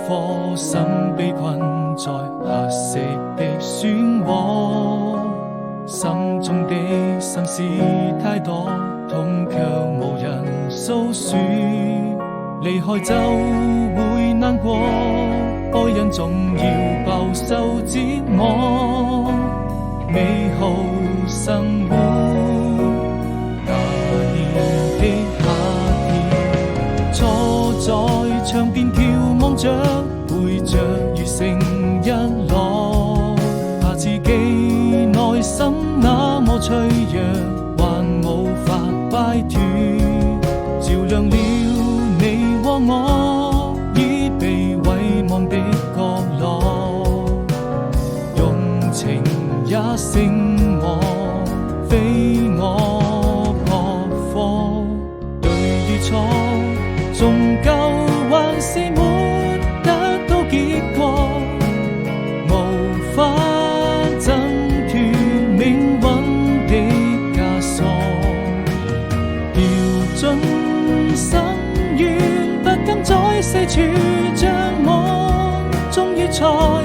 顆心被困在黑色的漩渦，心中的心事太多，痛卻無人訴說。離開就會難過，愛人總要飽受折磨。美好生活，那年的夏天，坐在窗邊眺望着，背着雨成日落，怕自己內心那麼脆弱，還無法擺脫，照亮了你和我已被遺忘的角落，用情也勝我，非我撲火。對與錯，終究還是沒得到結果，無法掙脫命運的枷鎖。掉進深淵，不敢再四處張望，終於錯。